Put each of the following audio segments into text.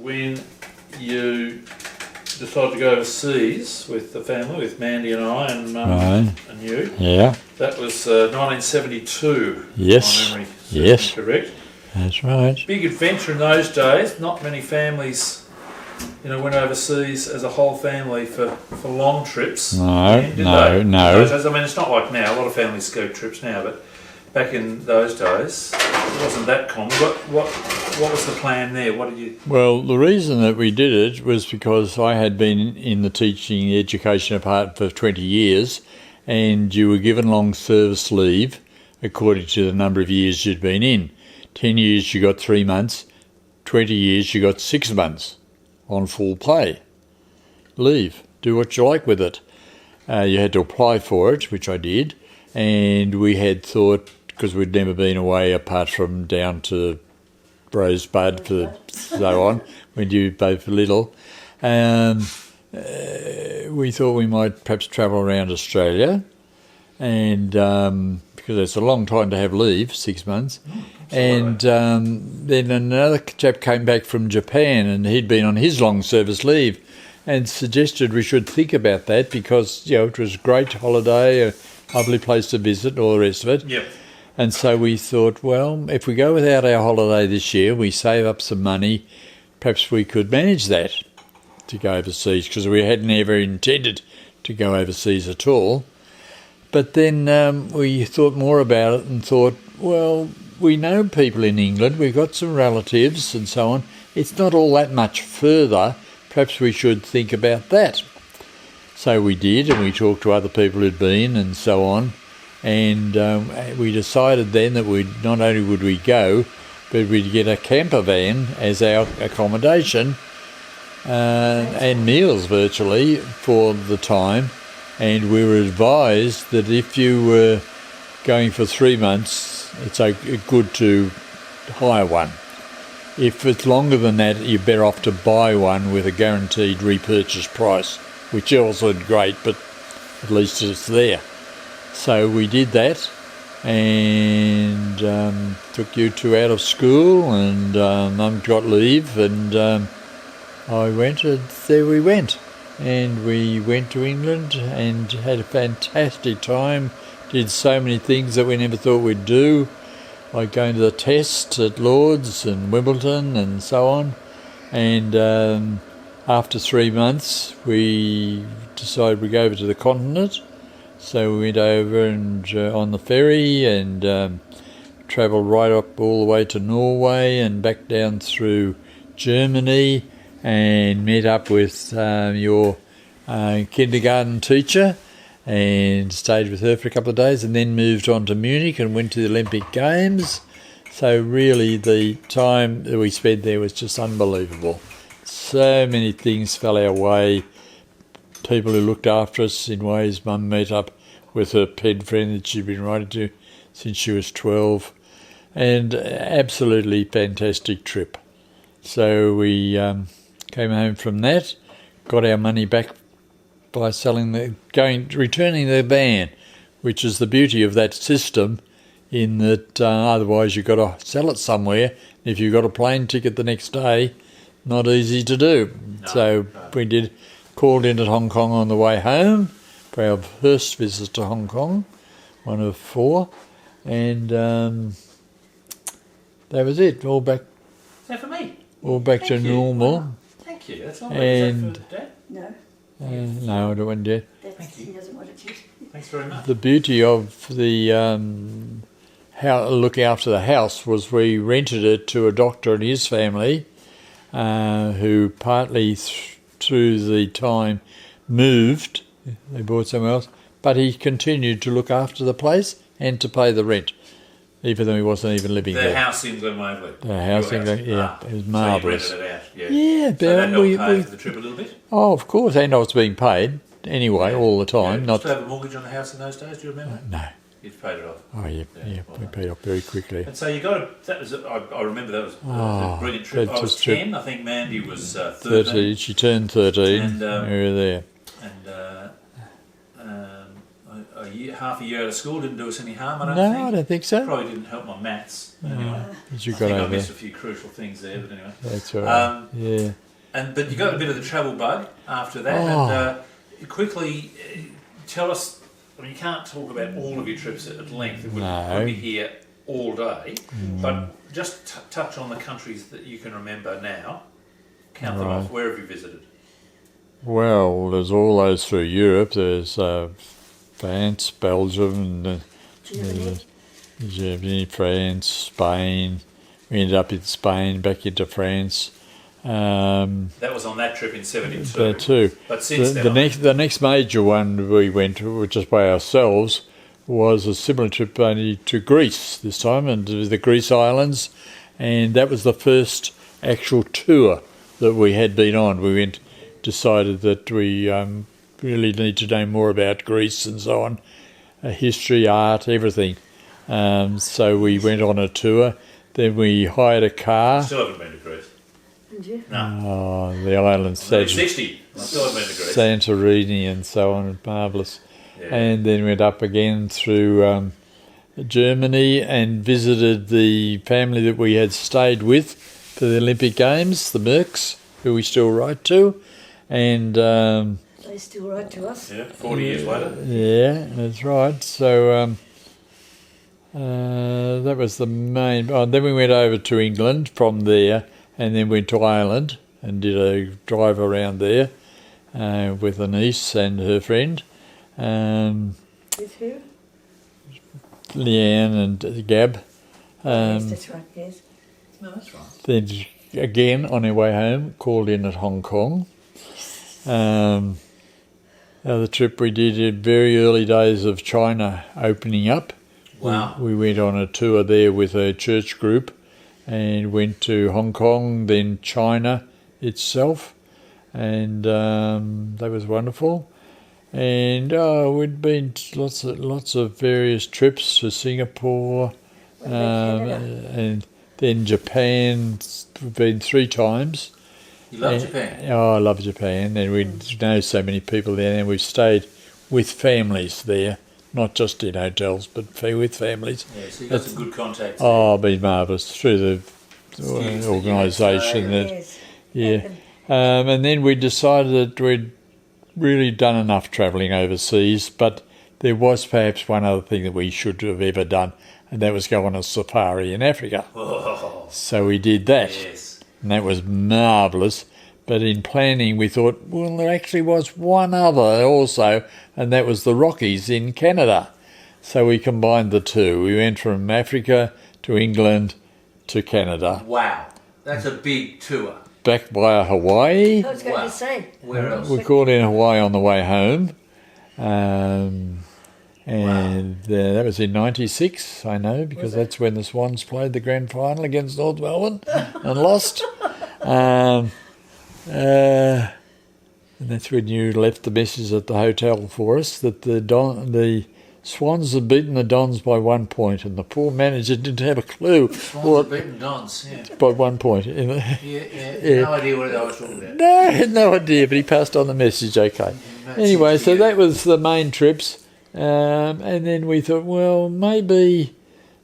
when you decided to go overseas with the family, with Mandy and I and Mum and you. Yeah. That was 1972. Yes. My memory Yes. correct. That's right. Big adventure in those days. Not many families, went overseas as a whole family for long trips. No. In those days, No. I mean, it's not like now. A lot of families go trips now, but back in those days, it wasn't that common. What was the plan there? What did you? Well, the reason that we did it was because I had been in the teaching education department for 20 years, and you were given long service leave according to the number of years you'd been in. 10 years you got 3 months, 20 years you got 6 months on full pay leave. Do what you like with it. You had to apply for it, which I did, and we had thought, because we'd never been away apart from down to Rosebud for so on, when you both were little, we thought we might perhaps travel around Australia, and because it's a long time to have leave, 6 months. And then another chap came back from Japan, and he'd been on his long service leave, and suggested we should think about that because it was a great holiday, a lovely place to visit, and all the rest of it. Yep. And so we thought, well, if we go without our holiday this year, we save up some money, perhaps we could manage that to go overseas, because we hadn't ever intended to go overseas at all. But then we thought more about it and thought, well, we know people in England, we've got some relatives and so on. It's not all that much further. Perhaps we should think about that. So we did, and we talked to other people who'd been and so on. And we decided then that not only would we go, but we'd get a camper van as our accommodation and meals virtually for the time. And we were advised that if you were going for 3 months, it's good to hire one. If it's longer than that, you're better off to buy one with a guaranteed repurchase price, which also is great, but at least it's there. So we did that, and took you two out of school, and Mum got leave, and I went, and there we went. And we went to England and had a fantastic time, did so many things that we never thought we'd do, like going to the test at Lord's and Wimbledon and so on. And after 3 months, we decided we'd go over to the continent. So we went over and on the ferry and travelled right up all the way to Norway and back down through Germany, and met up with your kindergarten teacher and stayed with her for a couple of days, and then moved on to Munich and went to the Olympic Games. So really the time that we spent there was just unbelievable. So many things fell our way. People who looked after us in ways. Mum met up with her pen friend that she'd been writing to since she was 12, and absolutely fantastic trip. So we came home from that, got our money back by returning the van, which is the beauty of that system, in that otherwise you've got to sell it somewhere. If you've got a plane ticket the next day, not easy to do. No. We called in at Hong Kong on the way home for our first visit to Hong Kong, one of 4, and that was it. All back. Is that for me? All back to normal. Wow. Thank you. That's all. And is that for Dad? No. No, I don't want Dad. He doesn't want it yet. Thanks very much. The beauty of the looking after the house was we rented it to a doctor and his family, who partly through the time moved. They bought somewhere else, but he continued to look after the place and to pay the rent, even though he wasn't even living there. The house in Glen Waverley. The house in Glen, yeah, it was marvellous. So you rented it out, Yeah, but so that helped pay for the trip a little bit? Oh, of course, and I was being paid anyway all the time. Yeah. Not Did you have a mortgage on the house in those days? Do you remember? No. You'd paid it off. Oh yeah, we paid off very quickly. And so you got that was I remember that was a brilliant trip. I was 10. I think Mandy was 13. She turned 13. And we were there. And half a year out of school didn't do us any harm, I don't No, think. I don't think so. Probably didn't help my maths. Anyway, But you I got think I over. missed a few crucial things there, but anyway. That's all right. Yeah. But you got a bit of the travel bug after that. Oh. And quickly tell us. I mean, you can't talk about all of your trips at length. It would No. be here all day. But just touch on the countries that you can remember now. Count them off. Where have you visited? Well, there's all those through Europe. There's France, Belgium, and Germany, France, Spain. We ended up in Spain, back into France. That was on that trip in '72. There too. But since The next major one we went to, just by ourselves, was a similar trip only to Greece this time, and to the Greece islands, and that was the first actual tour that we had been on. We decided that we really need to know more about Greece and so on, history, art, everything. So we went on a tour. Then we hired a car. Still haven't been to Greece. Did you? No. Oh, the islands, Only 60. I still haven't been to Greece. Santorini and so on, marvellous. Yeah. And then went up again through Germany and visited the family that we had stayed with for the Olympic Games, the Merks, who we still write to. And They still write to us. Yeah, 40 years later. yeah, that's right. So that was the main. Oh, then we went over to England from there, and then went to Ireland and did a drive around there with a niece and her friend. With who? Leanne and Gab. Yes, that's right, yes. No, that's right. Then again on our way home, called in at Hong Kong. The trip we did in very early days of China opening up. Wow. We went on a tour there with a church group and went to Hong Kong, then China itself, and that was wonderful. And we'd been to lots of various trips to Singapore, What about Canada? and then Japan. We've been 3 times. You love Japan. Oh, I love Japan, and we know so many people there, and we've stayed with families there, not just in hotels, but with families. Yeah, so you got some good contacts. Oh, been marvellous through the Schemes that you organisation. had, That Yes. yeah, and then we decided that we'd really done enough travelling overseas, but there was perhaps one other thing that we should have ever done, and that was go on a safari in Africa. Oh, So we did that. yes. And that was marvellous. But in planning, we thought, well, there actually was one other also, and that was the Rockies in Canada. So we combined the two. We went from Africa to England to Canada, Wow. That's a big tour. back via Hawaii. I was going Wow. to say. Where else? We called in Hawaii on the way home. And that was in '96, I know, because that's when the Swans played the grand final against North Melbourne and lost. And that's when you left the message at the hotel for us that the Swans had beaten the Dons by 1 point, and the poor manager didn't have a clue Swans have beaten Dons, yeah. by 1 point. Yeah. Yeah. No idea what I was talking about. No, I had no idea, but he passed on the message okay. Anyway, so that was the main trips. And then we thought, well, maybe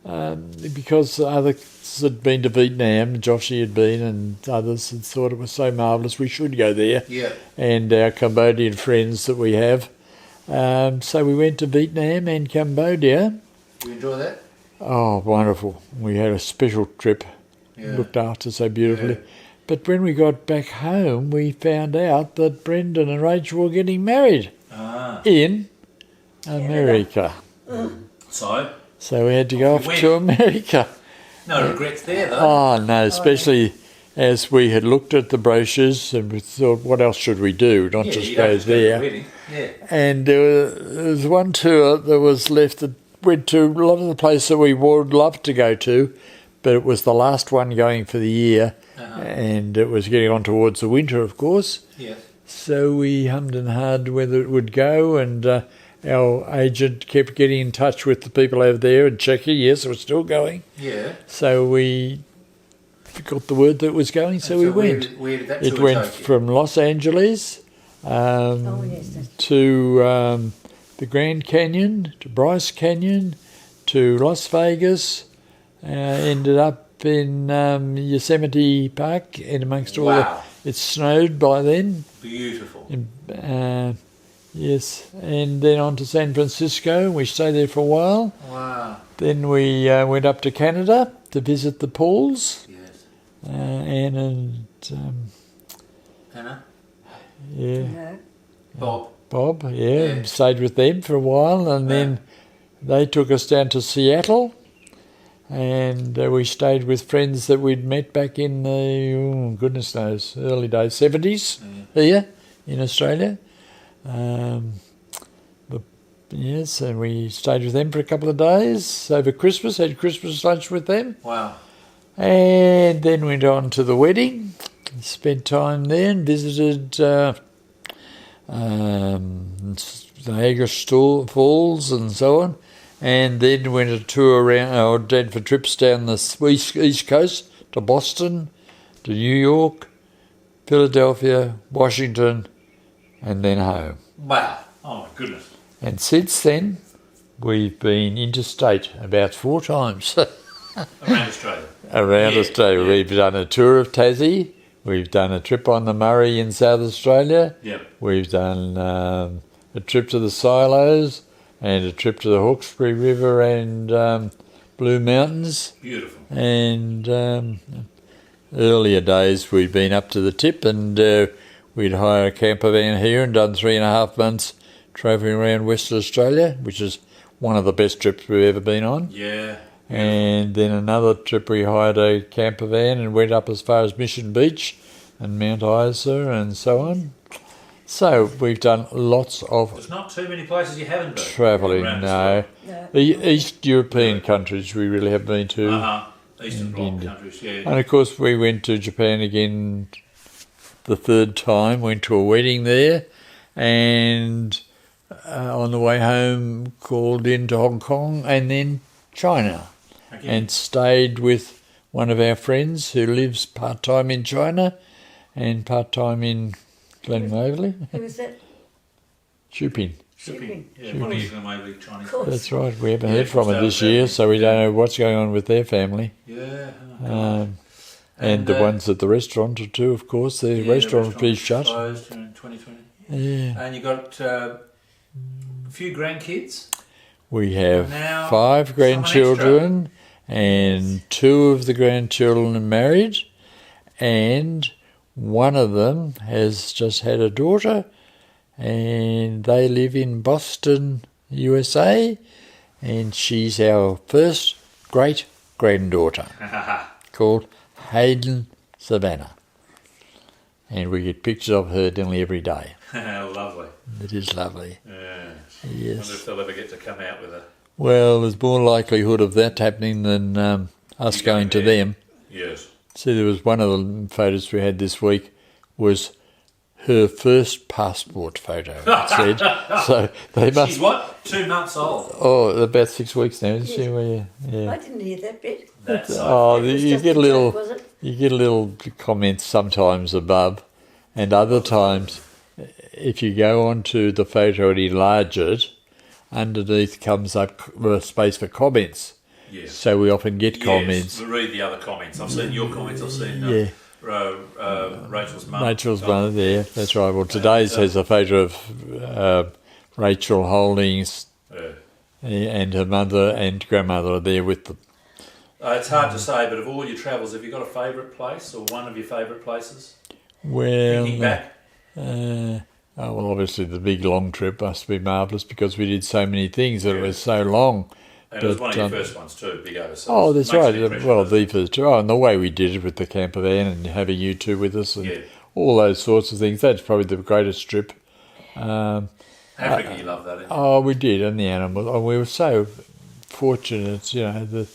because others had been to Vietnam, Joshy had been, and others had thought it was so marvellous, we should go there. Yeah. And our Cambodian friends that we have. So we went to Vietnam and Cambodia. You enjoy that? Oh, wonderful. We had a special trip, Yeah. looked after so beautifully. Yeah. But when we got back home, we found out that Brendan and Rachel were getting married Ah. in America. So, So we had to go Off off you to went. America. no regrets there, though. Oh, no, especially as we had looked at the brochures and we thought, what else should we do? Not Yeah, just you go don't just go to the there. wedding. Yeah. And there was one tour that was left that went to a lot of the places that we would love to go to, but it was the last one going for the year, and it was getting on towards the winter, of course. Yeah. So we hummed and hawed whether it would go, and our agent kept getting in touch with the people over there and checking, yes, it was still going. Yeah. So we got the word that it was going, so we went. Where did that It tour went take you? from Los Angeles Oh, yes, that's to the Grand Canyon, to Bryce Canyon, to Las Vegas. Ended up in Yosemite Park, and amongst all Wow. it snowed by then. Beautiful. Yes, and then on to San Francisco. We stayed there for a while. Wow. Then we went up to Canada to visit the Pauls, Yes. Anne and Hannah? yeah, No. Bob, Yeah. and stayed with them for a while, and then they took us down to Seattle, and we stayed with friends that we'd met back in the goodness knows early days, 70s here in Australia. Yes, and we stayed with them for a couple of days over Christmas, had Christmas lunch with them, Wow. and then went on to the wedding, spent time there and visited Niagara Falls and so on, and then went a tour around, or did for trips down the east coast to Boston, to New York, Philadelphia, Washington, and then home. Wow. Oh, my goodness. And since then, we've been interstate about 4 times Around Australia. around Yeah, Australia. yeah. We've done a tour of Tassie. We've done a trip on the Murray in South Australia. Yep. We've done a trip to the Silos and a trip to the Hawkesbury River and Blue Mountains. Beautiful. And earlier days, we'd been up to the tip, and we'd hire a camper van here and done 3.5 months travelling around Western Australia, which is one of the best trips we've ever been on. Yeah. And then another trip we hired a camper van and went up as far as Mission Beach and Mount Isa and so on. So we've done lots of There's not too many places you haven't been. travelling around now. No. The East European countries we really have been to. Eastern Bloc countries, yeah. And of course we went to Japan again the 3rd time, went to a wedding there, and on the way home called into Hong Kong and then China. Again. And stayed with one of our friends who lives part-time in China and part-time in Glenwaverley. Who was that? Shupin. Shipping. Yeah, Shipping. one of you can maybe Chinese. Of course. That's right. We haven't Yeah, heard from her so this that- year, so we don't know what's going on with their family. Yeah. And the ones at the restaurant too, of course. The restaurant will be shut. Closed during 2020. Yeah. And you got a few grandkids. We have Now, 5 someone grandchildren, and 2 of the grandchildren are married, and one of them has just had a daughter, and they live in Boston, USA, and she's our first great-granddaughter, called Hayden Savannah. And we get pictures of her nearly every day. Lovely. It is lovely. Yeah. Yes. Wonder if they'll ever get to come out with a. Well, there's more likelihood of that happening than us You going to there. them. Yes. See, there was one of the photos we had this week was her first passport photo, it said. So they must... She's what? 2 months old. Oh, about 6 weeks now, isn't she? I Yeah. didn't hear that bit. That's Oh, It was you just get a joke, little... was it? You get a little comments sometimes above, and other times, if you go onto the photo and enlarge it, underneath comes up a space for comments. Yes. So we often get comments. Yes, read the other comments. I've seen your comments. I've seen Yeah. Rachel's mum. Rachel's mother there, that's right. Well, today's has a photo of Rachel Holdings and her mother and grandmother are there with them. It's hard to say, but of all your travels, have you got a favourite place or one of your favourite places? Well, Thinking back. well, obviously the big long trip must be marvellous because we did so many things and it was so long. And it was But, one of your um, first ones too, big overseas. Oh, that's Makes right. an impression, Well, doesn't the it? first, and the way we did it with the camper van and having you two with us and Yeah. all those sorts of things, that's probably the greatest trip. Africa, you love that, didn't you? Oh, we did, and the animals. Oh, we were so fortunate, you know,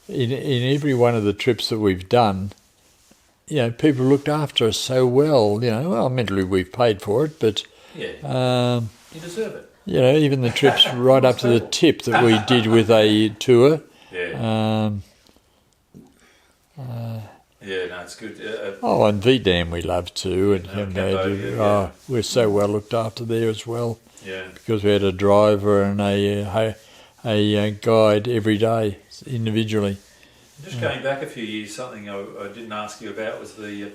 in every one of the trips that we've done, you know, people looked after us so well, you know. Well, mentally we've paid for it, but, Yeah, you deserve it. you know, even the trips right up to the tip that we did with a tour. Yeah. Yeah, no, it's good. Oh, and Vietnam we love too, and Cambodia, oh, we're so well looked after there as well yeah. because we had a driver and a guide every day individually. Just going back a few years, something I didn't ask you about was the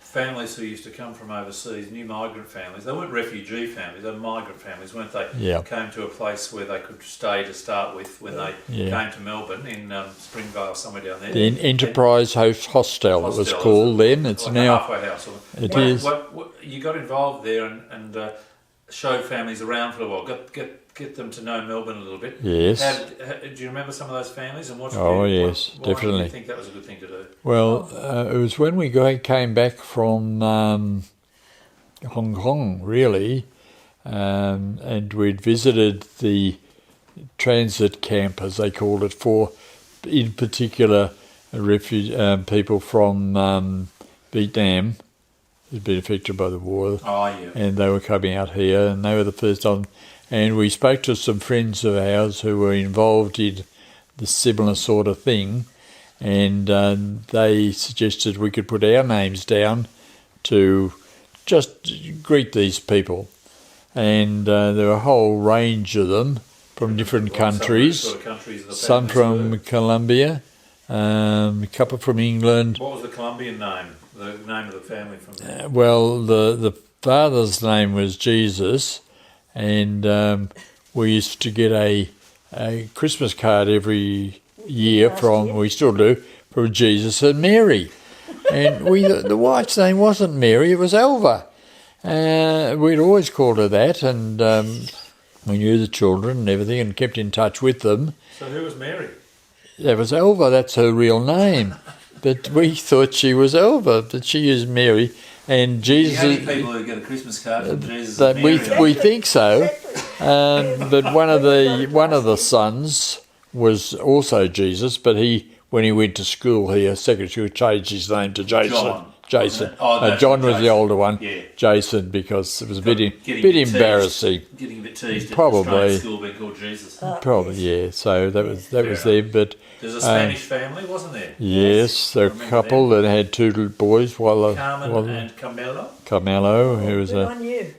families who used to come from overseas, new migrant families. They weren't refugee families; they were migrant families, weren't they? Yeah. Came to a place where they could stay to start with when they came to Melbourne in Springvale, somewhere down there. The Enterprise Hostel it was called then. It's like now a halfway house. it is. What, you got involved there and showed families around for a while. Get them to know Melbourne a little bit. Yes. Do you remember some of those families and what? Oh, why definitely. do you think that was a good thing to do? Well, it was when we came back from Hong Kong, really, and we'd visited the transit camp, as they called it, for, in particular, people from Vietnam who'd been affected by the war. Oh, yeah. And they were coming out here, and they were the first time. And we spoke to some friends of ours who were involved in the similar sort of thing, and they suggested we could put our names down to just greet these people. And there were a whole range of them from different countries. Sort of countries the some families from were. Colombia, a couple from England. What was the Colombian name? The name of the family from there? Well, the father's name was Jesus, and we used to get a Christmas card every year we still do, from Jesus and Mary. And the wife's name wasn't Mary, it was Elva. We'd always called her that, and we knew the children and everything and kept in touch with them. So who was Mary? That was Elva, that's her real name. But we thought she was Elva, but she is Mary. And Jesus. The only people who get a Christmas card from Jesus That and Mary. we think so, but one of the sons was also Jesus, but when he went to school here, secondary school, changed his name to Jason. John. Jason. Oh, that's John was Jason. the older one. Yeah. Jason, because it was a bit Getting embarrassing. Getting a bit teased. Probably. At the school being called Jesus. Probably, yeah. So that was Fair there, but. There's a Spanish family, wasn't there? Yes, there were a couple that had two little boys, Carmen and Carmelo. Carmelo, who was Good a on you.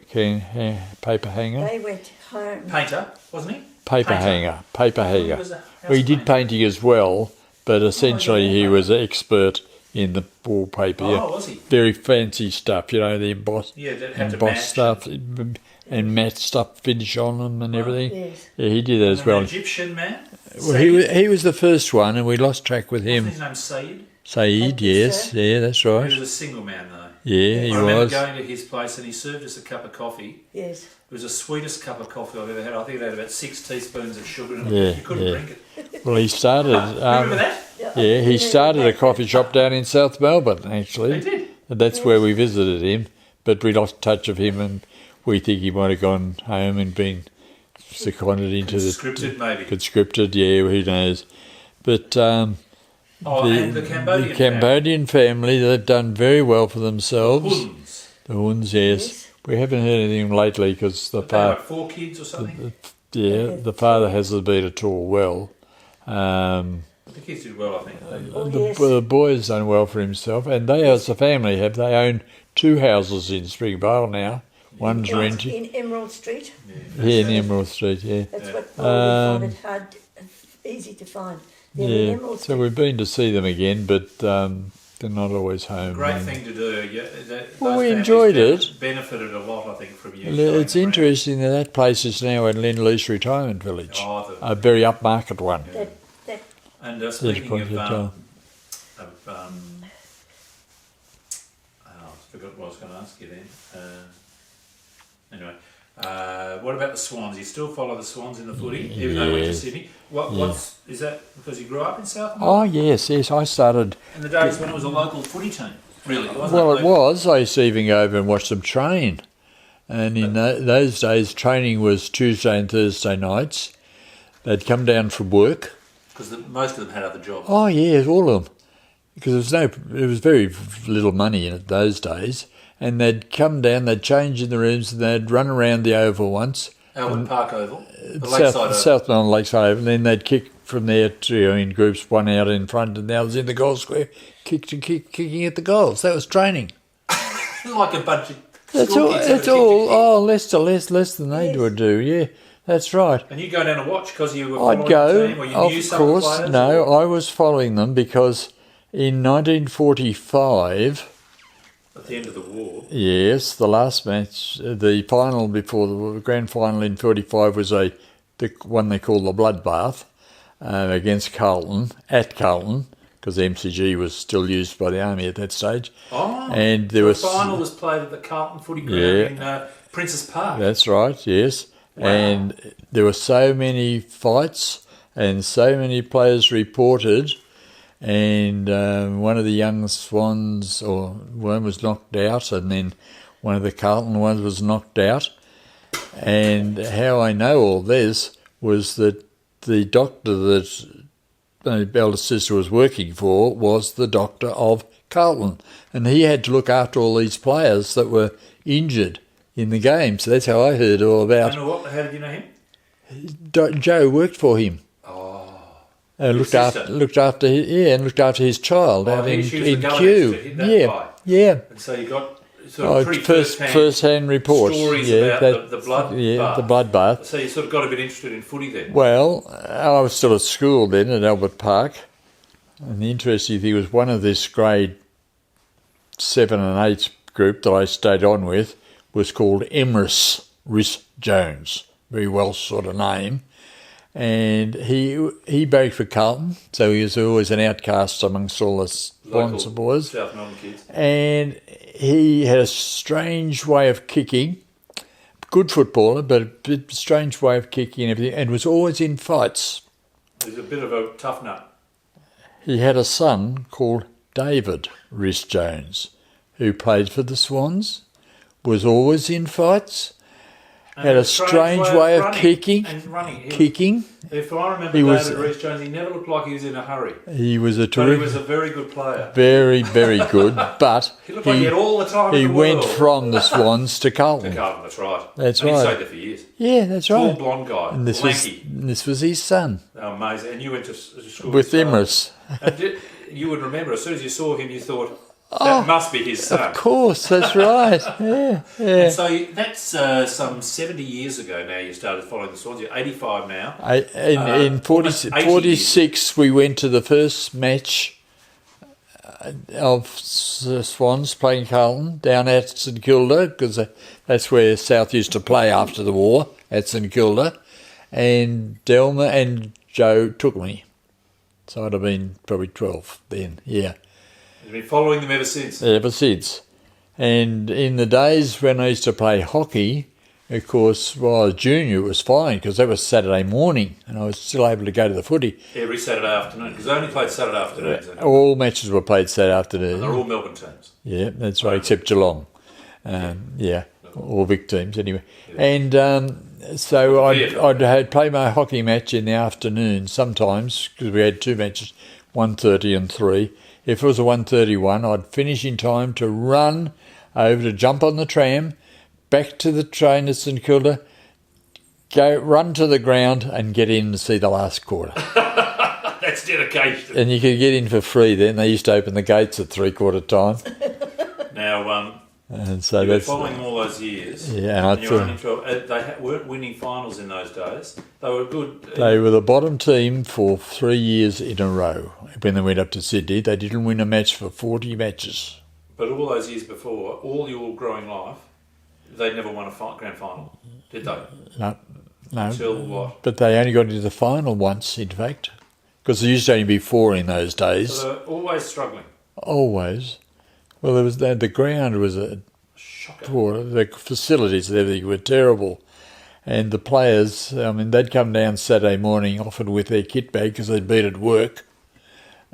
paper hanger. They went home. Painter, wasn't he? Paper hanger. He was a house Well, he did painter. painting as well, but essentially he was an expert in the wallpaper. Oh, was he? Very fancy stuff, the embossed, Yeah, that had to match. stuff and matte stuff finish on them and everything. Yes. Yeah, he did that as An well. Egyptian man. Well, he was the first one, and we lost track with Wasn't him. his name Said? Saeed, yes, yeah, that's He right. was a single man though. Yeah, he I remember was. going to his place and he served us a cup of coffee. Yes. It was the sweetest cup of coffee I've ever had. I think it had about 6 teaspoons of sugar in it. Yeah, You couldn't yeah. drink it. Well, he started. Remember that? Yeah, he started a coffee shop down in South Melbourne, He actually. did. And that's where we visited him, but we lost touch of him, and we think he might have gone home and been seconded into Scripted maybe. conscripted. Yeah, who knows? But and the Cambodian Cambodian family, they've done very well for themselves. Huns. The Huns, yes. Yes. We haven't heard anything lately because the They had like father, 4 kids or something. the father hasn't been at all well. The kids did well, I think. Oh, The, yes. the boy's done well for himself, and they, as a family, they own 2 houses in Springvale now. One's rented In Emerald Street. here in Emerald Street, yeah. That's what we Um, find it hard, easy to find. They're in Yeah, Emerald so Street. we've been to see them again, but they're not always home. Great And thing to do. Yeah, Well, those we families enjoyed it. Benefited a lot, I think, from you. It's showing interesting that place is now a Lend-Lease retirement village, around. Oh, a very upmarket one. That and Yes, speaking point of, of time. I forgot what I was going to ask you then. Anyway, what about the Swans? You still follow the Swans in the footy, even though you went to Yes. Sydney? Is that because you grew up in South? Oh, yes, I started. In the days when it was a local footy team, really? Wasn't Well, it Like- was. I used to even go over and watch them train. And in those days, training was Tuesday and Thursday nights. They'd come down from work. Because most of them had other jobs. Oh, yeah, all of them. Because there was very little money in it those days. And they'd come down, they'd change in the rooms, and they'd run around the oval once. Albert Park Oval, the Lakeside Oval. South Melbourne Lakeside Oval, and then they'd kick from there to in groups, one out in front and the others in the goal square, kicking at the goals. That was training. Like a bunch of That's school all. kids That's having a all. kick. Oh, less than they Yes. would do. Yeah, that's right. And you go down and watch because you were following I'd go. the team, or you knew Of some of the course, players? no. or- I was following them because in 1945. At the end of the war. Yes, the last match, the final before the grand final in 45 was the one they called the Bloodbath against Carlton, at Carlton, because the MCG was still used by the Army at that stage. Oh, And there the was... final was played at the Carlton Footy Ground Yeah. in Princes Park. That's right, yes. Wow. And there were so many fights and so many players reported, and one of the young Swans, or one was knocked out, and then one of the Carlton ones was knocked out. And how I know all this was that the doctor that my eldest sister was working for was the doctor of Carlton, and he had to look after all these players that were injured in the game. So that's how I heard all about. And what? How did you know him? Joe worked for him. Looked sister? after his child out in she was the governess Kew. that hit that Yeah, guy. yeah. And so you got sort of pretty First-hand reports. stories yeah, about the blood Yeah, bath. the bloodbath. So you sort of got a bit interested in footy then. Well, I was still at school then at Albert Park, and the interesting thing was one of this grade 7 and 8 group that I stayed on with was called Emrys Rhys-Jones, very Welsh sort of name, and he barracked for Carlton, so he was always an outcast amongst all the Swans boys, South Melbourne kids. and he had a strange way of kicking. Good footballer, but a bit strange way of kicking and everything, and was always in fights. He's a bit of a tough nut. He had a son called David Rhys-Jones, who played for the Swans, was always in fights, had a strange way of running kicking. and running. If I remember He was- David Rhys-Jones, he never looked like he was in a hurry. He was a But he terrific, was a very good player. very, very good, but He looked like he had all the time he in the went world. from the Swans to Carlton. Carlton, that's right. That's and right. he stayed there for years. Yeah, that's Tall, right. blonde guy, And this lanky. was his son, Amazing. And you went to school with his son. Emrys. And you would remember, as soon as you saw him, you thought, that must be his son. Of course, that's right. Yeah, yeah. So that's some 70 years ago now you started following the Swans. You're 85 now. In almost 80 46, we went to the first match of Swans playing Carlton down at St Kilda, because that's where South used to play after the war, at St Kilda. And Delma and Joe took me. So I'd have been probably 12 then, yeah. You've been following them ever since. Ever since. And in the days when I used to play hockey, of course, while I was junior, it was fine because that was Saturday morning and I was still able to go to the footy. Every Saturday afternoon, because they only played Saturday afternoons. And All matches were played Saturday afternoon. they're all Melbourne teams. Yeah, that's right, except Geelong. Yeah, all big teams anyway. And so I'd play my hockey match in the afternoon sometimes because we had two matches, 1:30 and 3. If it was a 1:31, I'd finish in time to run over to jump on the tram, back to the train at St Kilda, run to the ground and get in to see the last quarter. That's dedication. And you could get in for free then. They used to open the gates at 3/4 time. Now, And so you've been that's... following them all those years. Yeah, and I And you're thought- only 12. They weren't winning finals in those days. They were good. They were the bottom team for 3 years in a row. When they went up to Sydney, they didn't win a match for 40 matches. But all those years before, all your growing life, they'd never won a grand final, did they? No. Until what? But they only got into the final once, in fact, because there used to only be 4 in those days. So they're always struggling. Always. Well, there was the ground was Shocker. poor. The facilities and everything were terrible. And the players, I mean, they'd come down Saturday morning, often with their kit bag because they'd been at work.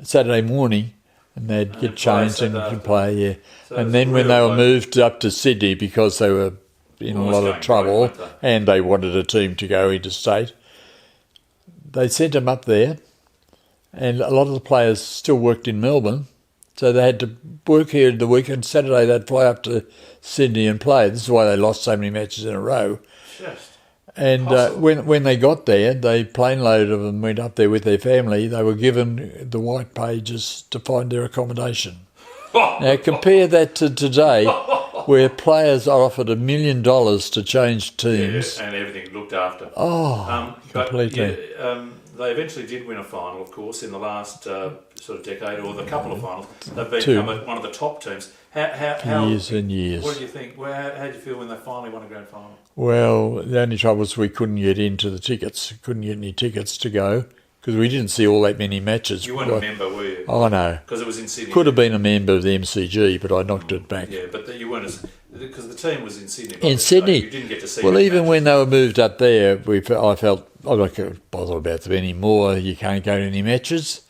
Saturday morning, and they'd get play changed and Saturday play, yeah. So And it's then when real they were work. moved up to Sydney because they were in a Always lot going of trouble great, weren't and they wanted a team to go interstate, they sent them up there, and a lot of the players still worked in Melbourne, so they had to work here in the week, and Saturday they'd fly up to Sydney and play. This is why they lost so many matches in a row. Just. And Possible. when they got there, they plane loaded them and went up there with their family. They were given the white pages to find their accommodation. Now compare that to today, where players are offered $1 million to change teams. Yeah, and everything looked after. Completely. They eventually did win a final, of course, in the last sort of decade, or the couple of finals. They've become one of the top teams. How Years and years. What do you think? How did you feel when they finally won a grand final? Well, the only trouble was we couldn't get into the tickets. Couldn't get any tickets to go because we didn't see all that many matches. You weren't a member, were you? Oh, no. Because it was in Sydney. Could have been a member of the MCG, but I knocked it back. Yeah, but you weren't because the team was in Sydney. In Sydney. You didn't get to see. Well, any even matches. when they were moved up there, I felt I'm not going to bother about them anymore. You can't go to any matches.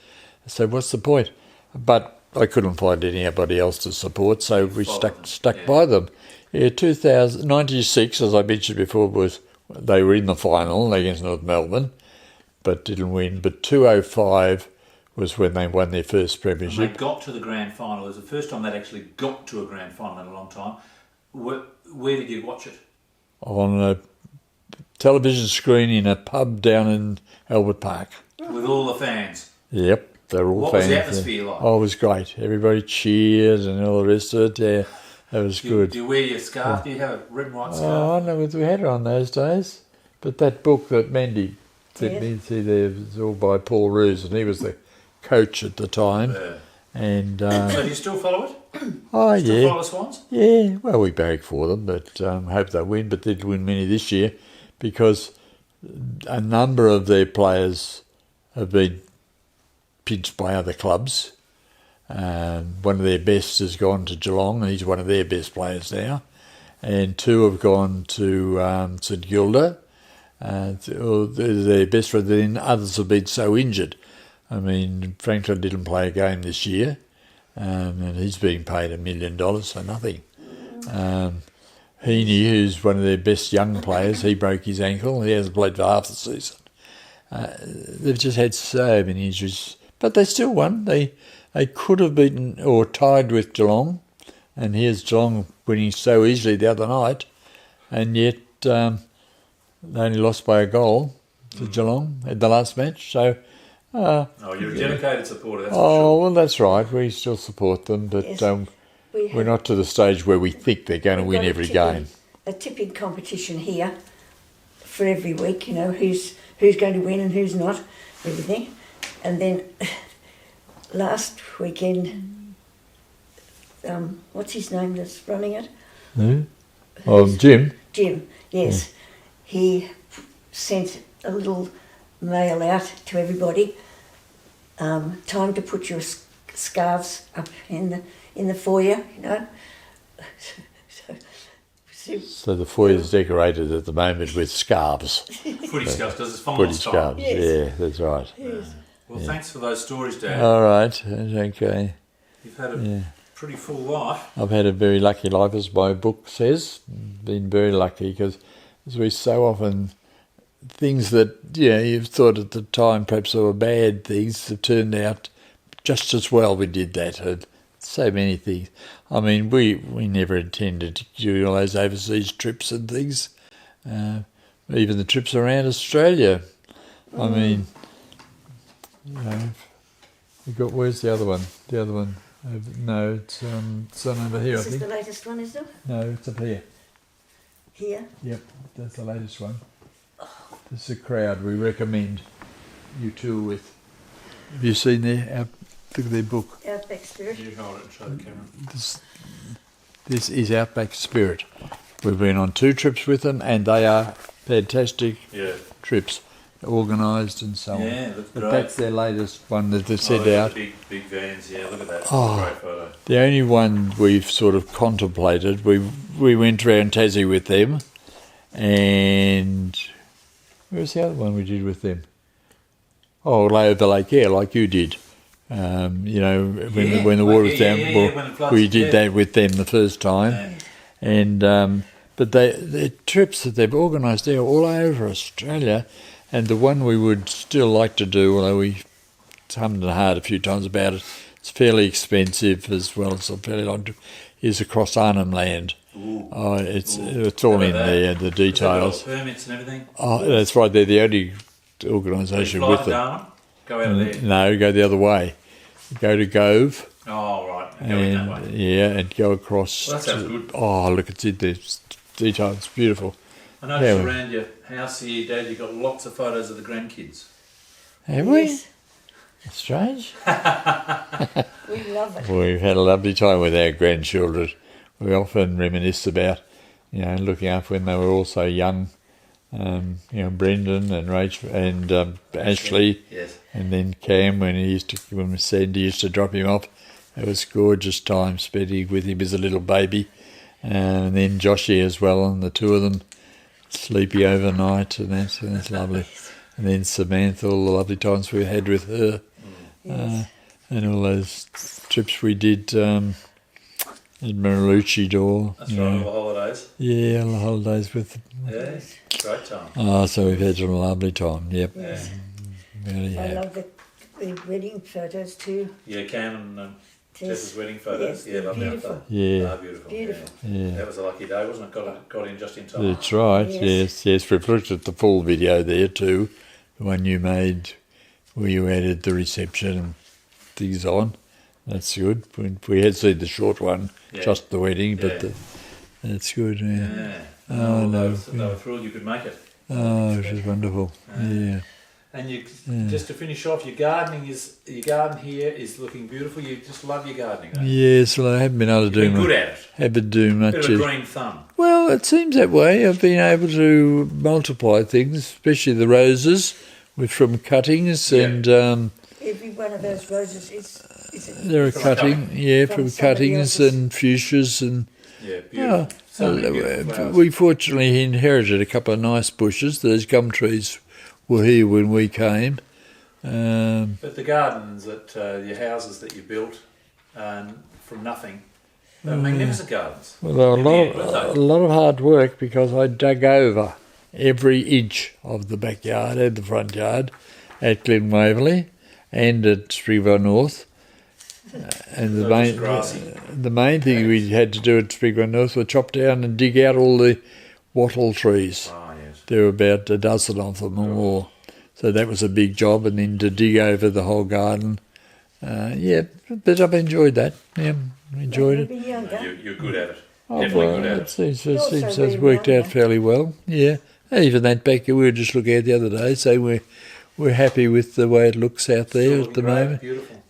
So what's the point? But I couldn't find anybody else to support, so we stuck by them. Yeah, 96, as I mentioned before, they were in the final against North Melbourne, but didn't win. But 2005 was when they won their first And premiership. they got to the grand final. It was the first time they'd actually got to a grand final in a long time. Where did you watch it? On a television screen in a pub down in Albert Park. With all the fans. Yep, they're all What fans. was the atmosphere like? Oh, it was great. Everybody cheered and all the rest of it. Yeah, that was good. Do you wear your scarf? Do you have a red and white Oh, scarf? I know we had it on those days. But that book that Mandy sent me to see there was all by Paul Roos, and he was the coach at the time. Yeah. And So do you still follow it? oh Still yeah, follow the Swans? yeah. Well, we barrack for them, but hope they win. But they did win many this year because a number of their players have been pinched by other clubs. One of their best has gone to Geelong, and he's one of their best players now. And two have gone to St Kilda. They're their best friends. Then others have been so injured. I mean, Franklin didn't play a game this year, and he's being paid $1 million for nothing. Heaney, who's one of their best young players, he broke his ankle. He hasn't played for half the season. They've just had so many injuries, but they still won. They could have beaten or tied with Geelong, and here's Geelong winning so easily the other night, and yet they only lost by a goal to Geelong at the last match. So. Oh, you're a dedicated supporter, that's for Oh, sure. well, that's right. We still support them, but Yes. we're not to the stage where we think they're going to We've win got every game. A tipping competition here for every week, you know, who's going to win and who's not, everything. And then last weekend, what's his name that's running it? Who? Oh, Jim. Jim, yes. He sent a little mail out to everybody. Time to put your scarves up in the foyer, you know. So the foyer's decorated at the moment with scarves. Footy scarves, because it's final Footy time. scarves, Yes. yeah, that's right. Well, thanks for those stories, Dad. All right, okay. You've had a pretty full life. I've had a very lucky life, as my book says. Been very lucky because we so often things that you've thought at the time perhaps they were bad things have turned out just as well. We did that. And so many things. I mean, we never intended to do all those overseas trips and things. Even the trips around Australia. I mean, we got. Where's the other one? The other one. No, it's on over here. This I is think. the latest one, is it? No, it's up here. Here. Yep, that's the latest one. This is a crowd we recommend you tour with. Have you seen look at their book. Outback Spirit. You hold it and show the camera. This is Outback Spirit. We've been on 2 trips with them, and they are fantastic trips, organised and so on. Yeah, that's But great. that's their latest one that they've sent they're out. the big vans, yeah, look at that. Oh. Great photo. The only one we've sort of contemplated, we went around Tassie with them, and where's the other one we did with them? Oh, over Lake Eyre, like you did. When the water was down, when it floods, we did that with them the first time. Yeah. And but the trips that they've organised, they're all over Australia, and the one we would still like to do, although we hummed and hard a few times about it, it's fairly expensive as well as a fairly long trip, is across Arnhem Land. Ooh. Oh, it's all in there, the Has that got all details. the permits and everything? Oh, that's right. They're the only So you organisation fly with to them. Darwin, go out of there. No, go the other way. Go to Gove. Oh, right. Go in that way. And yeah, and go across. Well, that sounds good. Oh, look, it's in there. Details. It's beautiful. I noticed Yeah. around your house here, Dad, you've got lots of photos of the grandkids. Have we? Yes, That's strange. we love it. We've had a lovely time with our grandchildren. We often reminisce about, looking up when they were all so young. Brendan and Rachel and Ashley, Yes. and then Cam when Sandy used to drop him off. It was gorgeous time spending with him as a little baby, and then Joshy as well, and the two of them sleepy overnight, and that's lovely. And then Samantha, all the lovely times we had with her, and all those trips we did in Maroochydore. That's right, all the holidays. Yeah, all the holidays with them. Yeah, great time. Oh, so we've had a lovely time. Yep, Yes. really I have. love the wedding photos too. Yeah, Cam and Yes. Jess's wedding photos. Yes, yeah, lovely. beautiful. aren't they? Yeah, Ah, beautiful. Beautiful. yeah. That was a lucky day, wasn't it? Got in just in time. That's right. Yes. Yes. We've looked at the full video there too, the one you made where you added the reception and things on. That's good. We had seen the short one, Yeah. just the wedding, but Yeah. that's good. Yeah. Yeah. Oh, no. They were thrilled you could make it. Oh, it was wonderful. Yeah. And you, just to finish off, your garden here is looking beautiful. You just love your gardening. Don't you? Yes. Well, I haven't been able to You've do been good much. at it. Haven't do much. Bit of a green thumb. Well, it seems that way. I've been able to multiply things, especially the roses, from cuttings, Yeah. and Every one of those roses is they're a From cutting, yeah, From from somebody cuttings else's. and fuchsias, and Yeah, beautiful. So many beautiful flowers. we fortunately inherited a couple of nice bushes. Those gum trees were here when we came. But the gardens at your houses that you built from nothing, they're magnificent gardens. Well, they were In the end, weren't a lot of hard work because I dug over every inch of the backyard and the front yard at Glen Waverley and at Springvale North. And So just grassy. the main thing we had to do at Springvale North was chop down and dig out all the wattle trees. Ah, yes. There were about a dozen of them or more. So that was a big job, and then to dig over the whole garden. But I've enjoyed that. Yeah, enjoyed it. Be younger. You're good at it. Oh, Definitely well, good at it it. seems You're also it's very worked well out done. fairly well. Yeah, even that back we were just looking at the other day, so we're happy with the way it looks out there Still at the great, moment. Beautiful.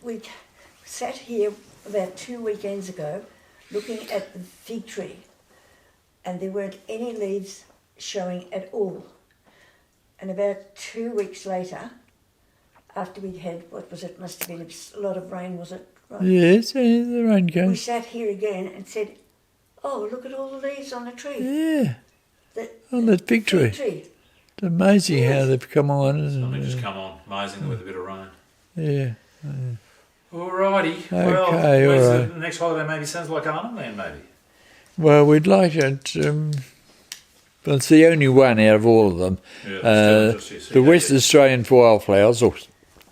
We sat here about 2 weekends ago looking at the fig tree, and there weren't any leaves showing at all. And about 2 weeks later, after we'd had, must have been a lot of rain, was it? Right? Yes, the rain We goes. sat here again and said, oh, look at all the leaves on the tree. Yeah, The on that big tree. fig tree. It's amazing how they've come on. Something Isn't just it? come on, amazing with a bit of rain. Yeah. Alrighty. Okay, Well, all where's right. the next holiday maybe sounds like Arnhem Land, maybe. Well, we'd like it. But it's the only one out of all of them. Yeah, still just The West Australian wildflowers,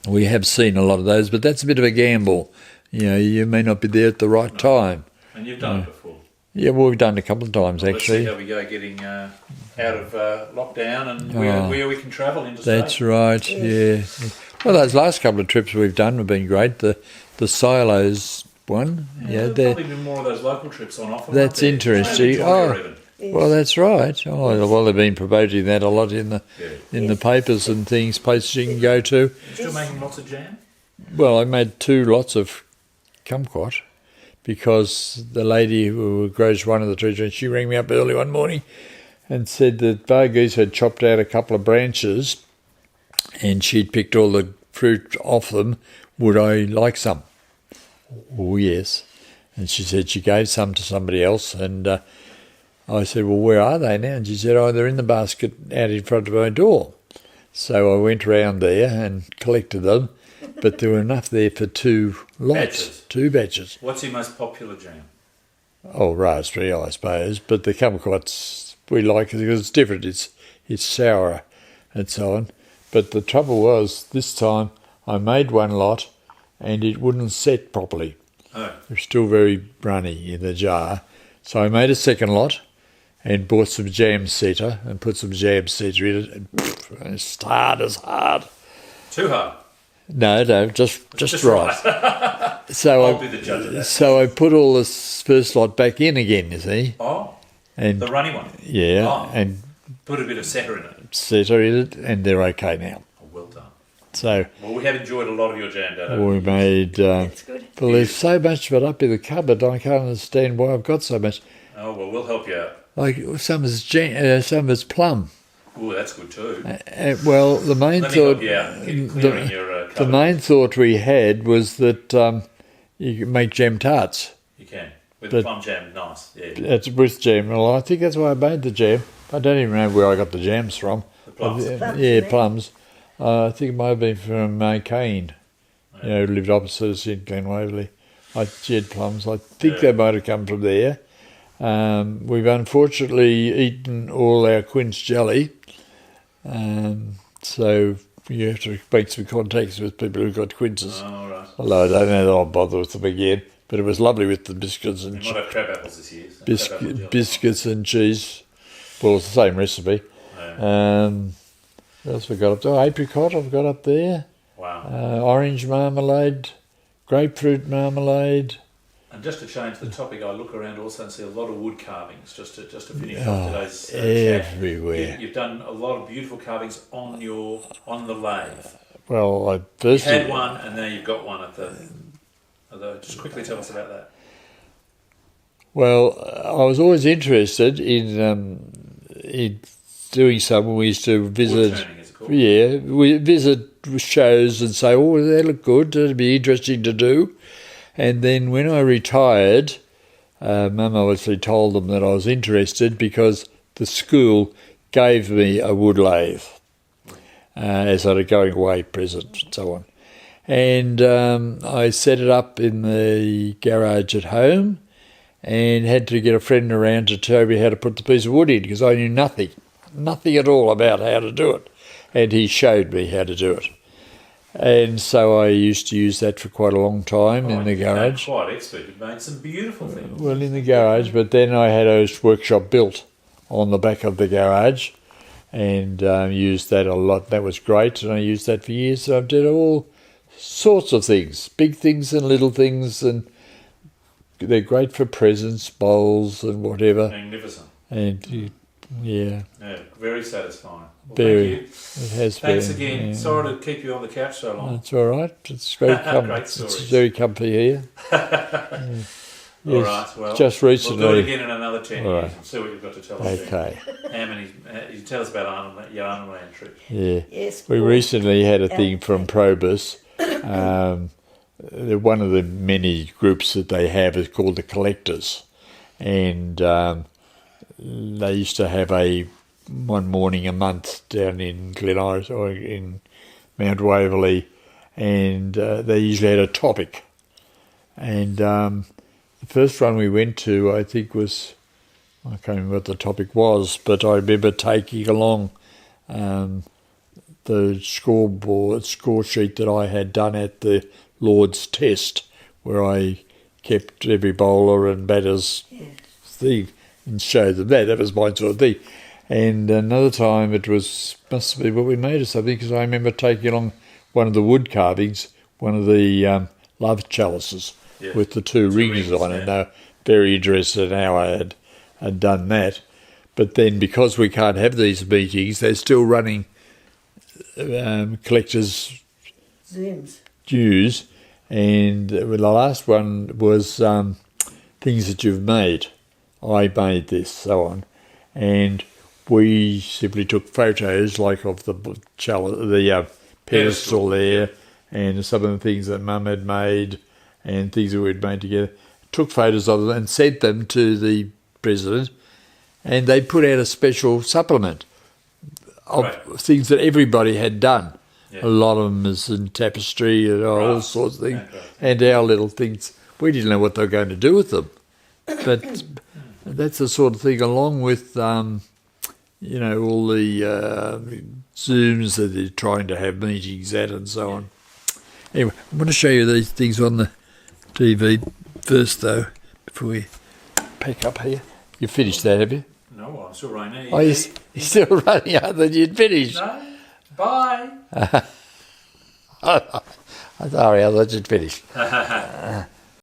we have seen a lot of those, but that's a bit of a gamble. You may not be there at the right time. And you've done it before. Yeah, well, we've done it a couple of times Let's see actually. how we go getting out of lockdown and Oh. where we can travel into That's right. Yeah. Well, those last couple of trips we've done have been great. The silos one, There'll they're- probably be more of those local trips on offer. That's won't there? interesting. Maybe Victoria Oh. even. Yes. well, that's right. Oh, well, they've been promoting that a lot in the Yes. papers and things, places you can go to. You're still making lots of jam? Well, I made 2 lots of kumquat because the lady who grows one of the trees, she rang me up early one morning and said that Varghese had chopped out a couple of branches and she'd picked all the fruit off them. Would I like some? Oh, yes. And she said she gave some to somebody else, and I said, well, where are they now? And she said, oh, they're in the basket out in front of my door. So I went round there and collected them, but there were enough there for 2 lots, Batches. 2 batches. What's your most popular jam? Oh, raspberry, I suppose, but the kumquats we like it because it's different. It's sour and so on. But the trouble was, this time I made 1 lot and it wouldn't set properly. Oh, They were still very runny in the jar. So I made a second lot and bought some jam cedar and put some jam cedar in it, and it's hard as hard. too hard. No, just right. So I'll be the judge of that. So I put all this first lot back in again, you see, Oh, and the runny one. yeah, Oh. and Put a bit of cedar in it. cedar in it, and they're okay now. Oh, well done. So Well, we have enjoyed a lot of your jam, Dad. we made. That's good. Well, there's so much of it up in the cupboard. I can't understand why I've got so much. Oh, well, we'll help you out. Like some is some is plum. Oh, that's good too. Well, the main Let me help thought. you out. Keep clearing your The cupboard. main thought we had was that you could make jam tarts. You can. With But- plum jam, nice. Yeah. It's with jam. Well, I think that's why I made the jam. I don't even know where I got the jams from. The plums. Plums, Yeah, yeah. plums. I think it might have been from Kane, who lived opposite us in Glen Waverley. She had plums. I think they might have come from there. We've unfortunately eaten all our quince jelly, so you have to make some contacts with people who've got quinces. Oh, right. Although I don't know that I'll bother with them again, but it was lovely with the biscuits and You might have crab apples this year. So crab apple jelly. biscuits and cheese. Well, it's the same recipe. Yeah. What else we got up there? Apricot I've got up there. Wow. Orange marmalade, grapefruit marmalade. And just to change the topic, I look around also and see a lot of wood carvings. Just to finish Oh, off today's chat. everywhere. You've done a lot of beautiful carvings on the lathe. Well, I You first had one, and now you've got one at the. Just quickly tell us about that. Well, I was always interested in doing some. We used to Wood visit. turning, is it called? Yeah, we visit shows and say, "Oh, they look good. It'd be interesting to do." And then when I retired, Mum obviously told them that I was interested because the school gave me a wood lathe as a going away present and so on. And I set it up in the garage at home and had to get a friend around to show me how to put the piece of wood in because I knew nothing at all about how to do it. And he showed me how to do it. And so I used to use that for quite a long time in the you became garage. quite expert. You've made some beautiful things. Well, in the garage, but then I had a workshop built on the back of the garage and used that a lot. That was great, and I used that for years. So I did all sorts of things, big things and little things, and they're great for presents, bowls and whatever. Magnificent. And yeah, Yeah, very satisfying. Well, very. thank you. It has Thanks been. again. yeah. Sorry to keep you on the couch so long. That's all right. It's very Great it's stories. very comfy here. All right. Well, just recently. We'll do it again in another 10 All years right. and see what you've got to tell us. then. Okay. How many? You tell us about your Arnhem Land trip. Yeah. Yes. We Paul. recently had a thing from Probus. One of the many groups that they have is called the Collectors, and they used to have one morning a month down in Glen Iris or in Mount Waverley, and they usually had a topic. And the first one we went to, I think, was, I can't remember what the topic was, but I remember taking along the score sheet that I had done at the Lord's Test, where I kept every bowler and batter's thing and showed them that. That was my sort of thing. And another time it must be what we made or something, because I remember taking along one of the wood carvings, one of the love chalices with the two rings on it. And they were very interested in how I had done that. But then because we can't have these meetings, they're still running collectors' Zooms. dues. And the last one was things that you've made. I made this, so on. And we simply took photos like of the pedestal there and some of the things that Mum had made and things that we'd made together. Took photos of them and sent them to the president, and they put out a special supplement of things that everybody had done. Yeah. A lot of them is in tapestry and all sorts of things, and our little things. We didn't know what they were going to do with them, but that's the sort of thing. Along with all the Zooms that they're trying to have meetings at and so on. Anyway, I'm going to show you these things on the TV. first, though, before we pack up here. You finished that, have you? No, I'm still running here. Oh, you're still running. I thought you'd finished. No? Bye. Sorry, I thought you'd finished.